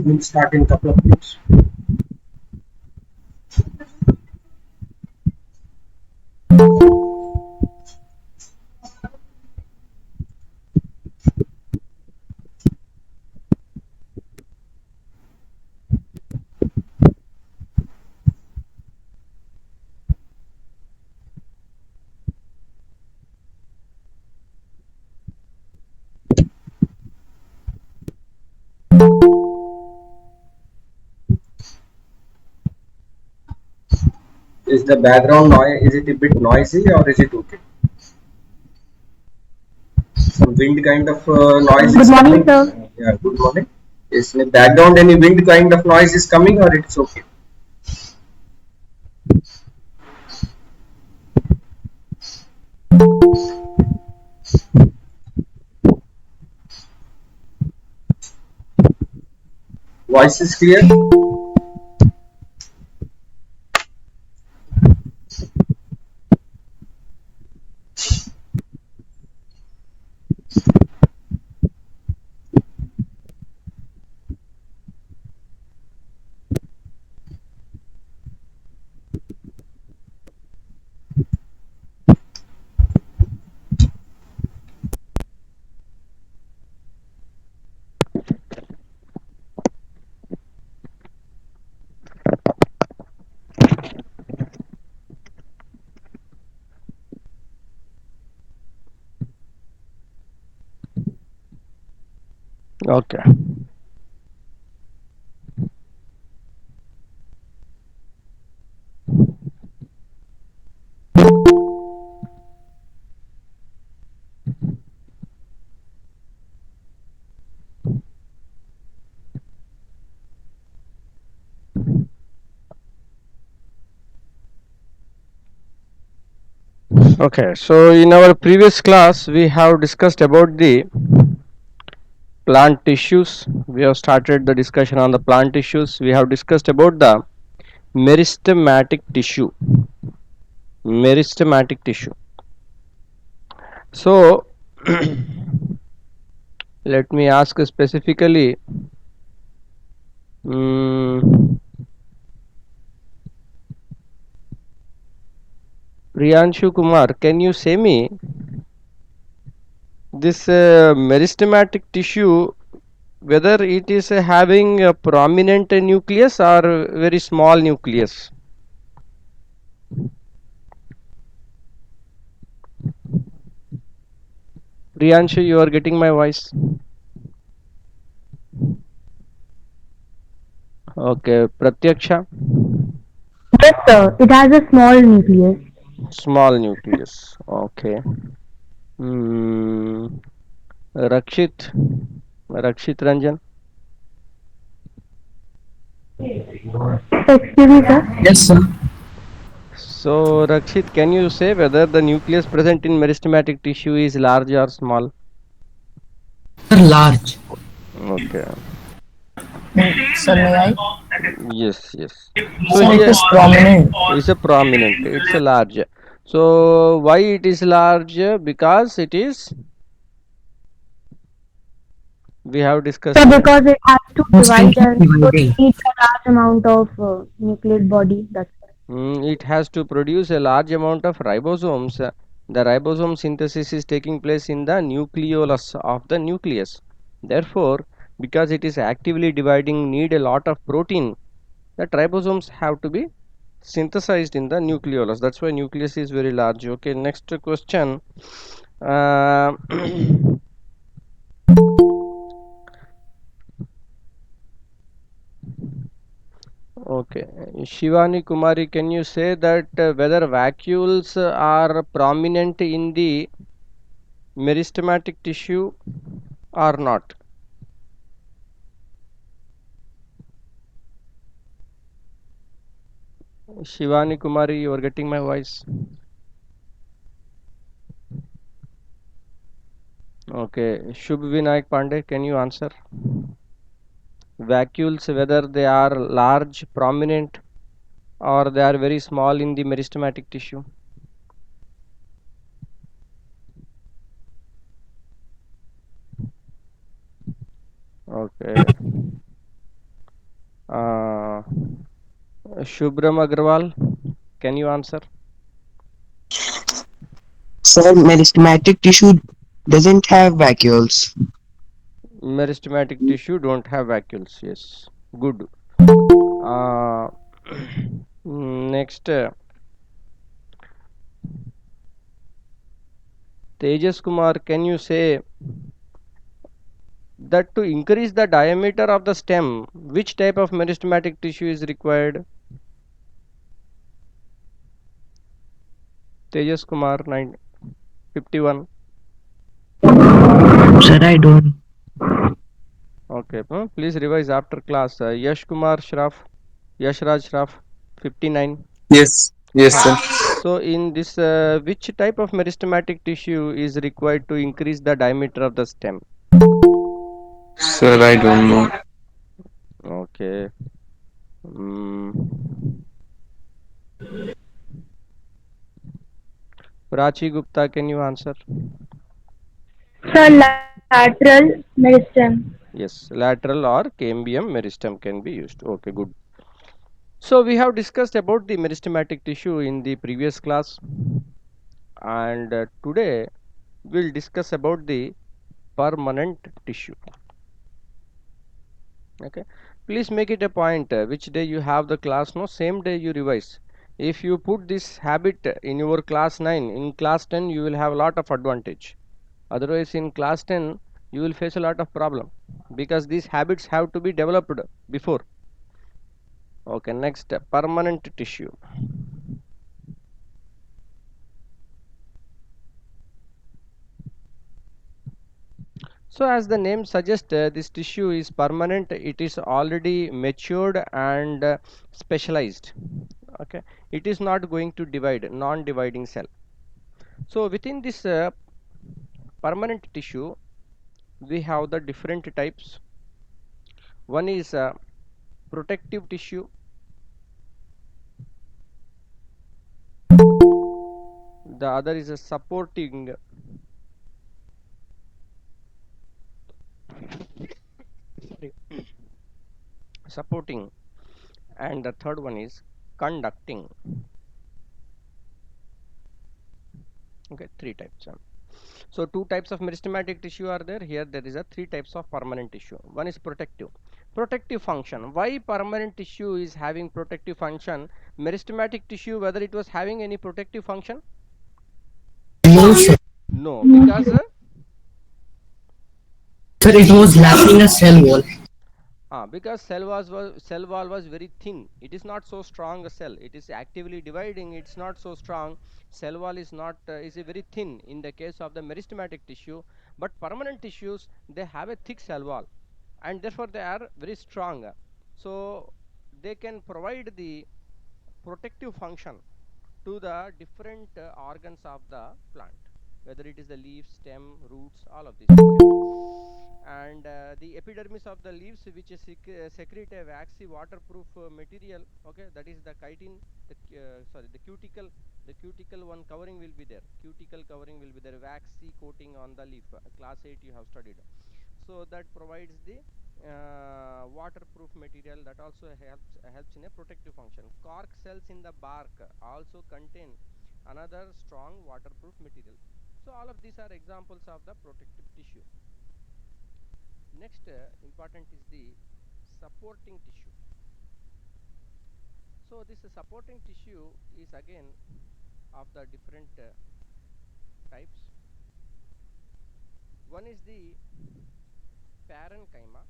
We'll start in a couple of minutes. Is the background noise, is it a bit noisy or is it okay? Some wind kind of noise Good is morning, coming. sir. Yeah, good morning. Is in the background any wind kind of noise is coming or it's okay? Voice is clear? Okay. Okay. So in our previous class, we have discussed about the plant tissues. We have started the discussion on the plant tissues. We have discussed about the meristematic tissue. Meristematic tissue. So let me ask specifically. mm Priyanshu Kumar, can you say me this meristematic tissue whether it is having a prominent nucleus or very small nucleus? Priyanshu, you are getting my voice? Okay, Pratyaksha, Yes, sir. It has a small nucleus. small nucleus. Okay. Hmm. Rakshit, Rakshit Ranjan. Excuse me, sir. Yes, sir. So, Rakshit, can you say whether the nucleus present in meristematic tissue is large or small? Sir, large. Okay. Sir, may I? Yes, yes. So Sir, it here is prominent. is a prominent. It's a large. So why it is large? Because it is. We have So discussed. because it has to divide Constantly and so it dividing. needs a large amount of nucleic body. That's why. It has to produce a large amount of ribosomes. The ribosome synthesis is taking place in the nucleolus of the nucleus. Therefore, because it is actively dividing, need a lot of protein. That ribosomes have to be synthesized in the nucleolus. That's why nucleus is very large. Okay, next question. Uh, okay, Shivani Kumari, can you say that whether vacuoles are prominent in the meristematic tissue or not? Shivani Kumari, you are getting my voice. Okay, Shubh Vinayak Pandey, can you answer? Vacuoles, whether they are large, prominent, or they are very small in the meristematic tissue? Okay. Shubhram Agrawal, can you answer? Sir, meristematic tissue doesn't have vacuoles. Meristematic tissue don't have vacuoles. Yes, good. Uh, next, Tejas Kumar, can you say that to increase the diameter of the stem, which type of meristematic tissue is required? Tejas Kumar, 51. Sir, I don't. Okay, please revise after class. Yash Kumar Shraf, Yashraj Shraf, 59. Yes, yes, sir. So in this, which type of meristematic tissue is required to increase the diameter of the stem? Sir, I don't know. Okay. Mm. Prachi Gupta, can you answer? Sir, lateral meristem. Yes, lateral or cambium meristem can be used. Okay, good. So we have discussed about the meristematic tissue in the previous class, and today we'll discuss about the permanent tissue. Okay, please make it a point which day you have the class, no, same day you revise. If you put this habit in your class 9, in class 10 you will have a lot of advantage. Otherwise in class 10 you will face a lot of problem, because these habits have to be developed before. Okay, next, permanent tissue. So as the name suggests, this tissue is permanent. It is already matured and specialized. Okay, it is not going to divide, non-dividing cell. So within this permanent tissue, we have the different types. One is protective tissue. The other is a sorry, supporting, and the third one is conducting. Okay, three types. So two types of meristematic tissue are there. Here there is a three types of permanent tissue. One is protective. Protective function. Why permanent tissue is having protective function? Meristematic tissue, whether it was having any protective function? No, sir. No, because Sir, it was lacking a cell wall. because cell wall was very thin. It is not so strong a cell. It is actively dividing. It's not so strong. Cell wall is not is a very thin in the case of the meristematic tissue. But permanent tissues, they have a thick cell wall, and therefore they are very strong. So they can provide the protective function to the different organs of the plant, whether it is the leaves, stem, roots, all of these. Okay, and the epidermis of the leaves, which is secrete a waxy waterproof material. Okay, that is the chitin. The cuticle. The cuticle one covering will be there. Cuticle covering will be there. Waxy coating on the leaf. Class 8 you have studied. So that provides the waterproof material, that also helps in a protective function. Cork cells in the bark also contain another strong waterproof material. So all of these are examples of the protective tissue. Next important is the supporting tissue. So this supporting tissue is again of the different types. One is the parenchyma.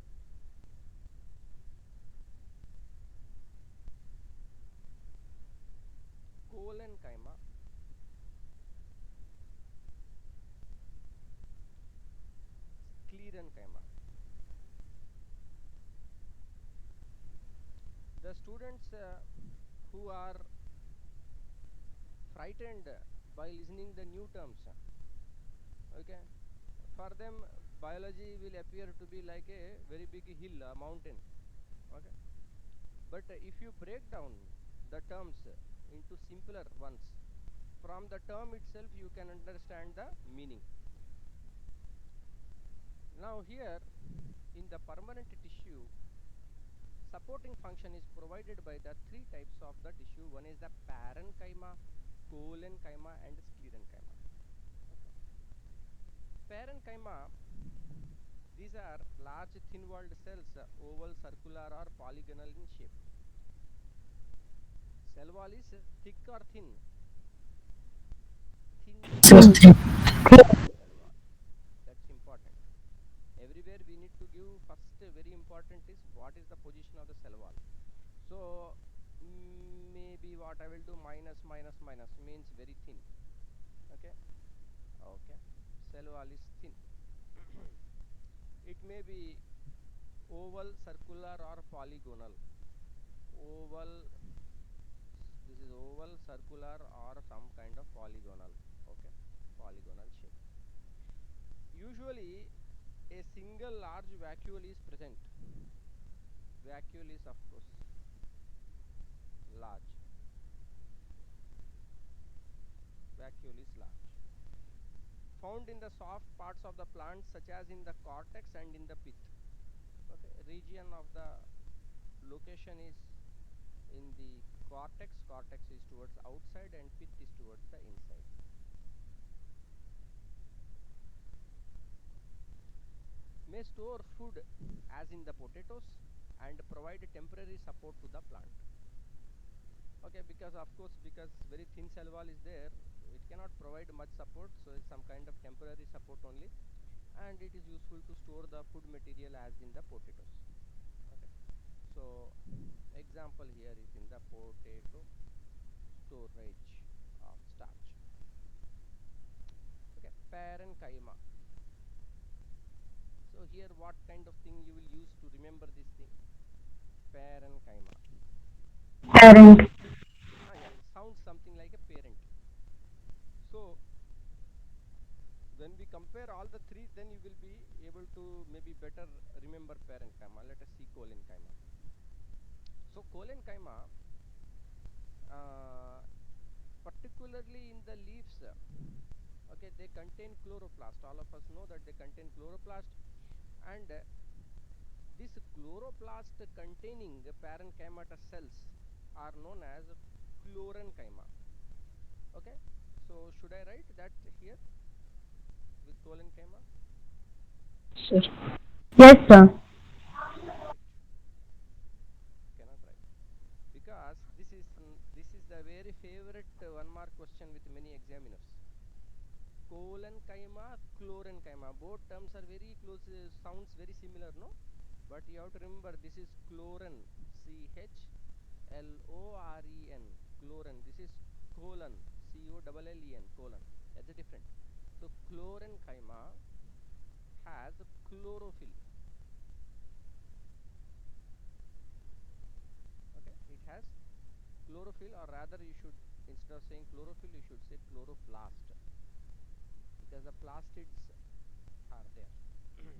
Collenchyma, sclerenchyma. The students who are frightened by listening the new terms, okay, for them biology will appear to be like a very big hill, a mountain. Okay, but if you break down the terms into simpler ones, from the term itself you can understand the meaning. Now here in the permanent tissue, supporting function is provided by the three types of the tissue. One is the parenchyma, collenchyma, and sclerenchyma. Okay. Parenchyma, these are large thin-walled cells, oval, circular, or polygonal in shape. Cell wall is thick or thin? Thin So cell thick. wall. That's important. Everywhere we need to give first very important is what is the position of the cell wall. So maybe what I will do, minus minus minus means very thin. Okay. Okay. Cell wall is thin. It may be oval, circular, or polygonal. Oval, this is oval, circular, or some kind of polygonal. Okay, polygonal shape. Usually a single large vacuole is present. Vacuole is of course large. Vacuole is large. Found in the soft parts of the plant such as in the cortex and in the pith. Okay, region of the location is in the cortex. Cortex is towards outside and pith is towards the inside. May store food as in the potatoes and provide temporary support to the plant. Okay, because of course, because very thin cell wall is there, it cannot provide much support, so it's some kind of temporary support only, and it is useful to store the food material as in the potatoes. Okay, so example here is in the potato storage of starch. Okay, parenchyma. So here what kind of thing you will use to remember this thing? Parenchyma. Parent. Yeah, it sounds something like a parent. So when we compare all the three, then you will be able to maybe better remember parenchyma. Let us see collenchyma. So collenchyma, uh, particularly in the leaves, okay, they contain chloroplast. All of us know that they contain chloroplast, and this chloroplast containing parenchyma cells are known as chlorenchyma. Okay, so should I write that here with collenchyma? Yes, sir. Cannot write. Cannot write because this is the very favorite one mark question with many examiners. Collenchyma, chlorenchyma, both terms are very close, sounds very similar, no? But you have to remember this is chloren, CHLOREN, chloren. This is colon, COLLEN, colon. That's different. So chlorenchyma has chlorophyll. Okay, it has chlorophyll, or rather you should, instead of saying chlorophyll, you should say chloroplast, because the plastids are there.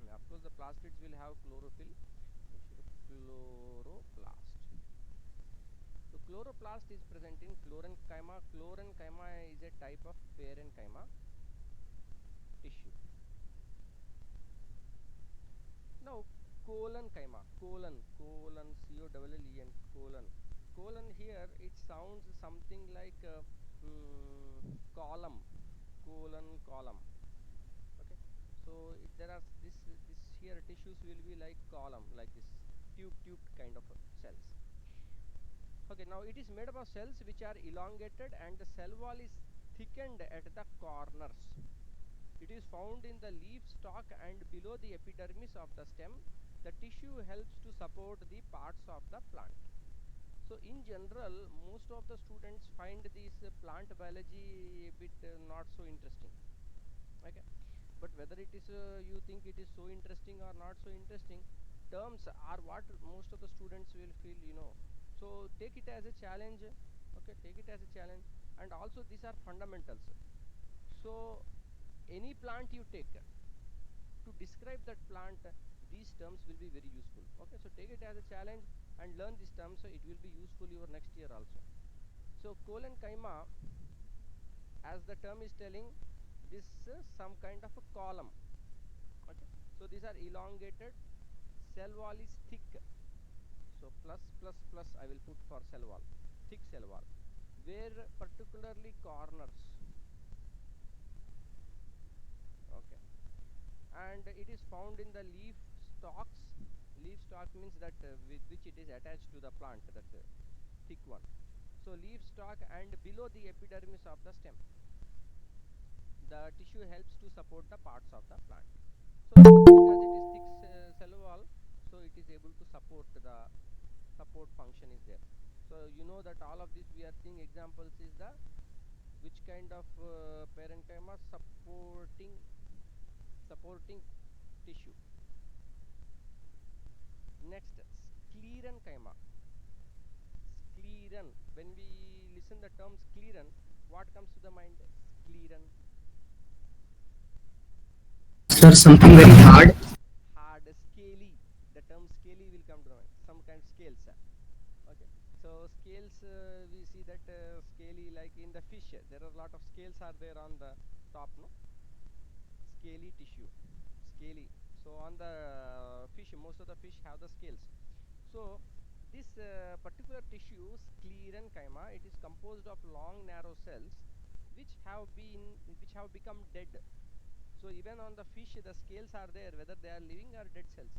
Of course the plastids will have chlorophyll. You should have chloroplast. So chloroplast is present in chlorenchyma. Chlorenchyma is a type of parenchyma tissue. Now collenchyma, colon COLLEN, colon here it sounds something like column, column. Okay, so there are this here tissues will be like column, like this tube kind of cells. Okay, now it is made up of cells which are elongated and the cell wall is thickened at the corners. It is found in the leaf stalk and below the epidermis of the stem. The tissue helps to support the parts of the plant. So in general, most of the students find this plant biology a bit not so interesting. Okay, but whether it is you think it is so interesting or not so interesting, terms are what most of the students will feel. So take it as a challenge. Okay, take it as a challenge. And also these are fundamentals. So any plant you take, to describe that plant, these terms will be very useful. Okay, so take it as a challenge and learn these terms, so it will be useful your next year also. So collenchyma, as the term is telling, this some kind of a column. Okay, so these are elongated, cell wall is thick, So plus plus plus I will put for cell wall, thick cell wall, where particularly corners. Okay, and it is found in the leaf stalks. Leaf stalk means that with which it is attached to the plant, that thick one. So leaf stalk and below the epidermis of the stem. The tissue helps to support the parts of the plant. So because it is thick cell wall, so it is able to support, the support function is there. So you know that all of this we are seeing examples is the which kind of parenchyma supporting tissue. Next, sclerenchyma. Scleren. When we listen the term scleren, what comes to the mind? Scleren. Sir, something very hard. Hard, scaly. The term scaly will come to mind. Some kind of scales. Okay. So scales, we see that scaly, like in the fish. There are a lot of scales are there on the top, no? Scaly tissue. Scaly. So on the fish, most of the fish have the scales. So this particular tissue, sclerenchyma, it is composed of long narrow cells which have become dead. So even on the fish, the scales are there, whether they are living or dead cells.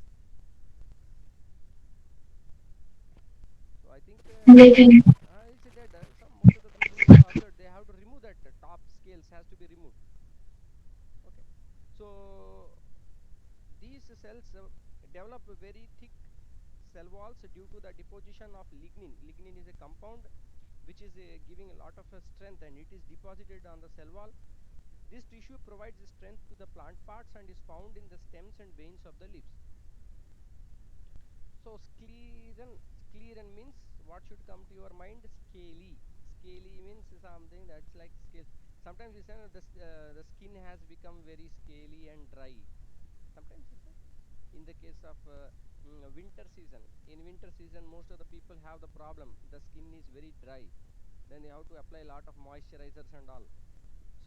So I think it's dead. Some most of the people you have observed, they have to remove that top scales, has to be removed. Okay. So these cells develop very thick cell walls due to the deposition of lignin. Lignin is a compound which is giving a lot of strength, and it is deposited on the cell wall. This tissue provides strength to the plant parts and is found in the stems and veins of the leaves. So scleren means what should come to your mind? Scaly. Scaly means something that's like scale. Sometimes we say the skin has become very scaly and dry. Sometimes we say in the case of winter season. In winter season, most of the people have the problem. The skin is very dry. Then you have to apply a lot of moisturizers and all.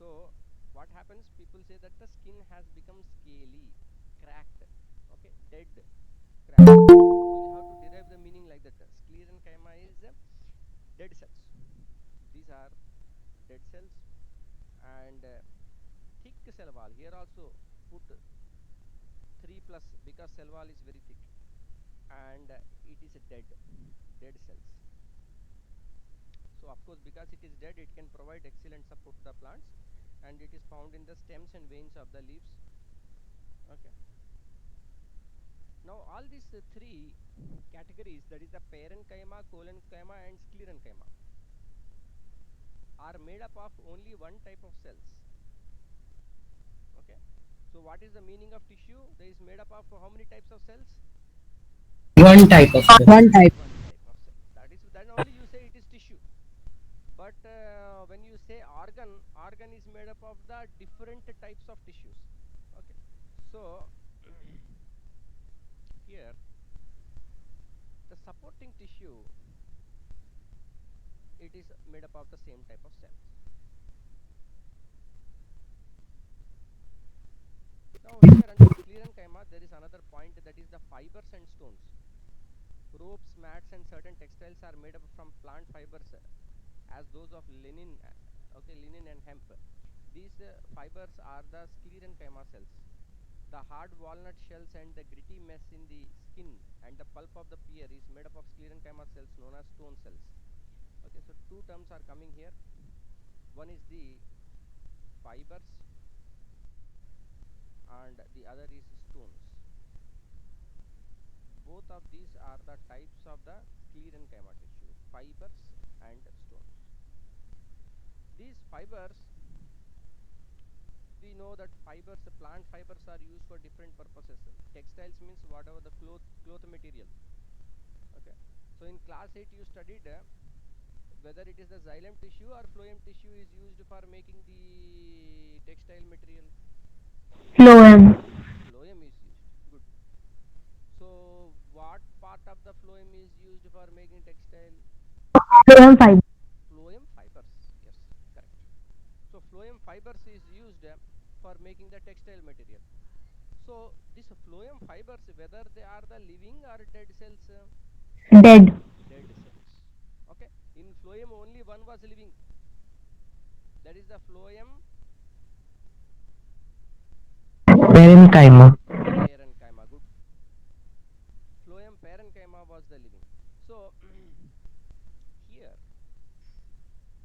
So what happens? People say that the skin has become scaly, cracked, okay, dead, cracked. So we have to derive the meaning like that. Sclerenchyma is dead cells. These are dead cells, and thick cell wall. Here also put 3 plus because cell wall is very thick, and it is dead cells. So of course, because it is dead, it can provide excellent support to the plants, and it is found in the stems and veins of the leaves. Okay. Now all these three categories, that is the parenchyma, collenchyma and sclerenchyma, are made up of only one type of cells. Okay. So what is the meaning of tissue? There is made up of how many types of cells? One type of cell. One type. One type of cell. That is, then only you say it is tissue. But when you say organ is made up of the different types of tissues. Okay. So here the supporting tissue, it is made up of the same type of cells. Now here under sclerenchyma there is another point, that is the fibers and stones. Ropes, mats and certain textiles are made up from plant fibers as those of linen, okay, linen and hemp. These fibers are the sclerenchyma cells. The hard walnut shells and the gritty mess in the skin and the pulp of the pear is made up of sclerenchyma cells known as stone cells. Okay, so two terms are coming here. One is the fibers and the other is stones. Both of these are the types of the sclerenchyma tissue, fibers and stones. These fibers, we know that fibers, plant fibers are used for different purposes. Textiles means whatever the cloth material. Okay. So in class 8 you studied whether it is the xylem tissue or phloem tissue is used for making the textile material. Phloem. Phloem is used. Good. So what part of the phloem is used for making textile? Phloem fiber. Phloem fibers. Yes, correct. So phloem fibers is used for making the textile material. So these phloem fibers, whether they are the living or dead cells, Dead. Dead cells. Okay, in phloem only one was living, that is the phloem Parenchyma. parenchyma. Good. Phloem parenchyma was the living. So here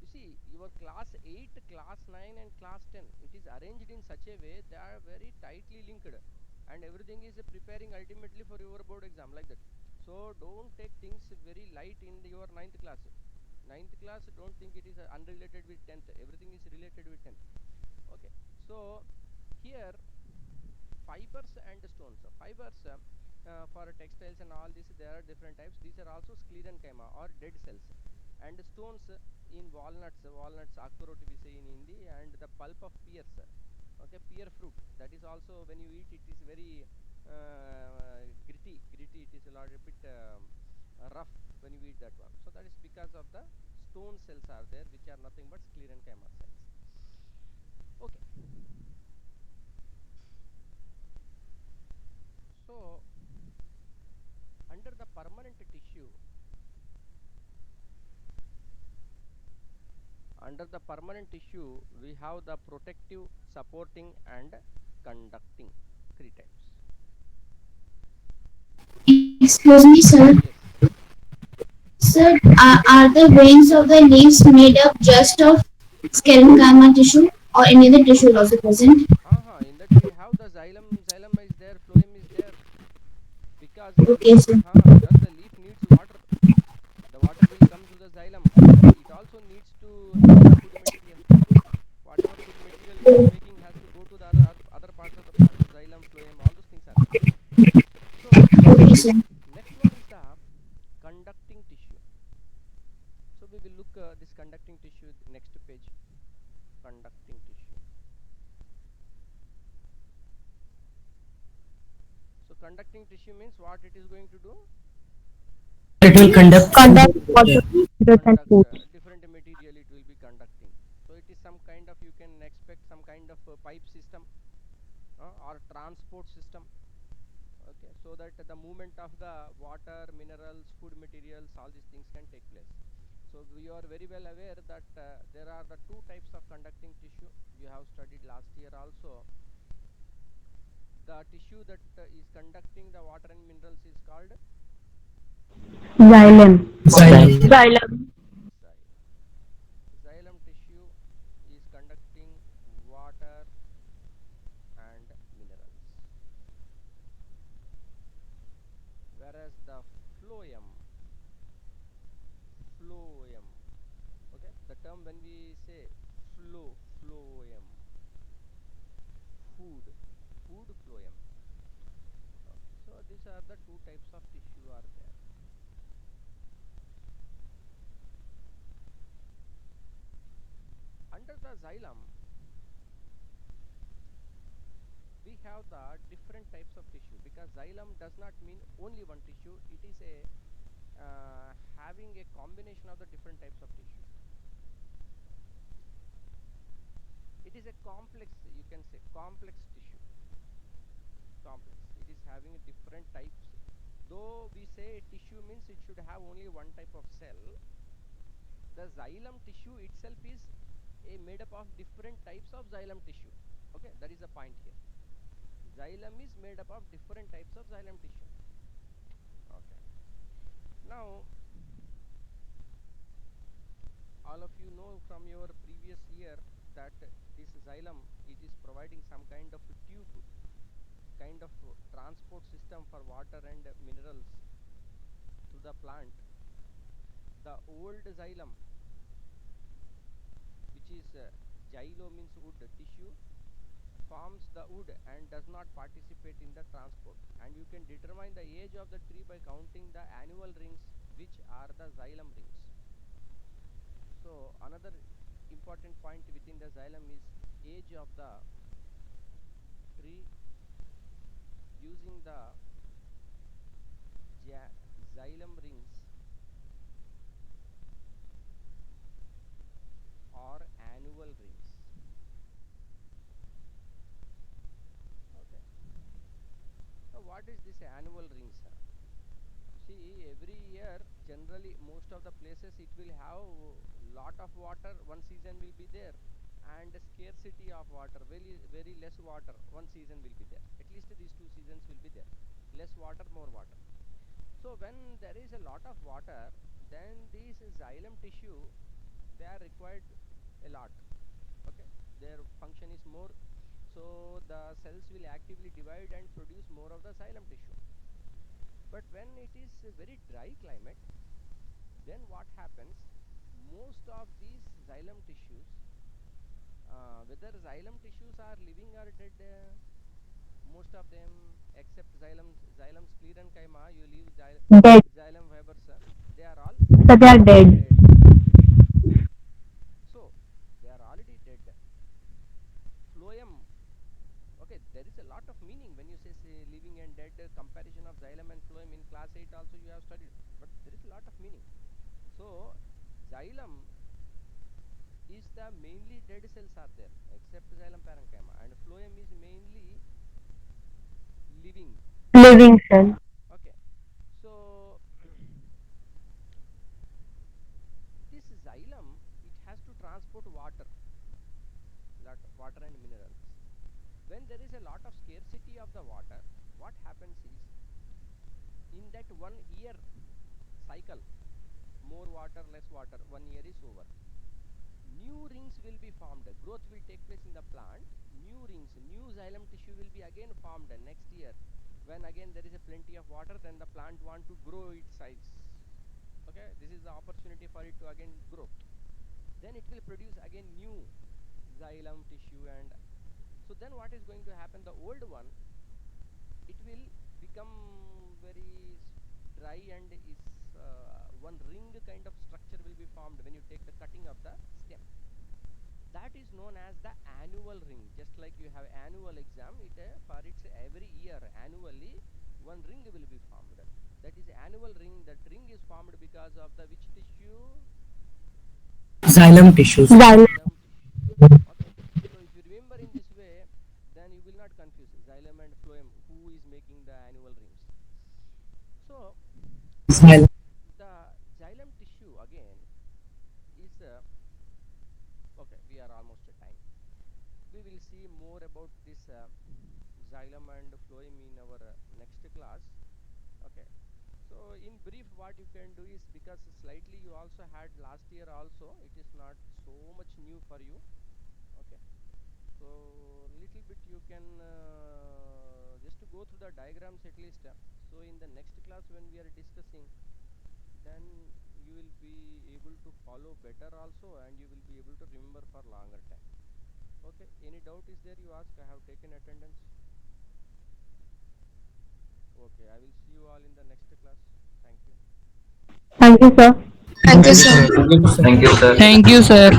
you see your class 8, class 9 and class 10, it is arranged in such a way they are very tightly linked and everything is preparing ultimately for your board exam like that. So don't take things very light in your ninth class. Don't think it is unrelated with 10th. Everything is related with 10th. Okay, so here fibers and stones. Fibers for textiles and all this, there are different types. These are also sclerenchyma or dead cells. And stones in walnuts akhtarot we say in Hindi, and the pulp of pears. Okay, pear fruit, that is also when you eat it is very gritty. It is a lot a bit rough when you eat that one. So that is because of the stone cells are there, which are nothing but sclerenchyma cells. Okay, so under the permanent tissue, we have the protective, supporting and conducting, three types. Excuse me, sir. Yes. Sir, are the veins of the leaves made up just of sclerenchyma tissue or any other tissue is also present? In that we have the xylem is there, phloem is there, because Okay, sir. just the leaf needs water. The water will come to the xylem, and it also needs to have the food material. Whatever food material it is making has to go to the other parts of the plant. Xylem, phloem, all those things are there. So Okay, sir. next one is the conducting tissue. So we will look this conducting tissue, next page. Conducting tissue. So conducting tissue means what it is going to do? It will conduct. Conduct water, fluids and Conduct fluids. different material it will be conducting. So it is some kind of, you can expect some kind of pipe system or transport system. Okay, so that the movement of the water, minerals, food materials, all these things can take place. So you are very well aware that there are the two types of conducting tissue. You have studied last year also. The tissue that is conducting the water and minerals is called Xylem. Xylem. Xylem. xylem. Xylem tissue is conducting water and minerals, whereas the phloem, phloem, okay, the term when we say phloem, food phloem. Okay, so these are the two types of tissue are there. Under the xylem we have the different types of tissue, because xylem does not mean only one tissue. It is a having a combination of the different types of tissue. It is a complex, you can say complex tissue. Complex, it is having different types. Though we say tissue means it should have only one type of cell, the xylem tissue itself is a made up of different types of xylem tissue. Okay, that is the point here. Xylem is made up of different types of xylem tissue. Okay, now all of you know from your previous year that this xylem, it is providing some kind of tube, kind of transport system for water and minerals to the plant. The old xylem, which is xylo means wood tissue, forms the wood and does not participate in the transport, and you can determine the age of the tree by counting the annual rings, which are the xylem rings. So another important point within the xylem is age of the tree using the xylem rings or annual rings. Okay, so what is this annual rings? See, every year, generally, most of the places it will have lot of water. One season will be there, and scarcity of water, very less water. One season will be there. At least these two seasons will be there. Less water, more water. So when there is a lot of water, then these xylem tissue they are required a lot. Okay, their function is more. So the cells will actively divide and produce more of the xylem tissue. But when it is a very dry climate, then what happens? Most of these xylem tissues, whether xylem tissues are living or dead, most of them except xylem sclerenchyma, you leave Dead. xylem fibers, they are all So they are dead. dead. So they are already dead. Phloem, okay, there is a lot of meaning when you say living and dead. Comparison of xylem and phloem in class 8 also you have studied, but there is a lot of meaning. So xylem is the mainly dead cells are there except xylem parenchyma, and phloem is mainly living. Living cell. Okay, so this xylem it has to transport water, water and minerals. When there is a lot of scarcity of the water, what happens is in that 1 year cycle, more water, less water, 1 year is over. New rings will be formed. Growth will take place in the plant. New rings, new xylem tissue will be again formed next year. When again there is a plenty of water, then the plant want to grow its size. Okay, this is the opportunity for it to again grow. Then it will produce again new xylem tissue, and so then what is going to happen? The old one it will become very dry, and is one ring kind of structure will be formed when you take the cutting of the stem. That is known as the annual ring. Just like you have annual exam, it for its every year annually one ring will be formed. That is annual ring. That ring is formed because of the which tissue? Xylem tissues. Xylem. Xylem tissue. Okay, so if you remember in this way, then you will not confuse xylem and phloem, who is making the annual rings. So Xylem. the xylem tissue again is okay, we are almost at time. We will see more about this xylem and phloem in our next class. Okay, so in brief what you can do is, because slightly you also had last year also, it is not so much new for you. Okay, so little bit you can just go through the diagrams at least. So in the next class when we are discussing, then you will be able to follow better also, and you will be able to remember for longer time. Okay, any doubt is there, you ask? I have taken attendance. Okay, I will see you all in the next class. Thank you. Thank you, sir. Thank you, Thank you, sir. sir. Thank you, sir. Thank you, sir.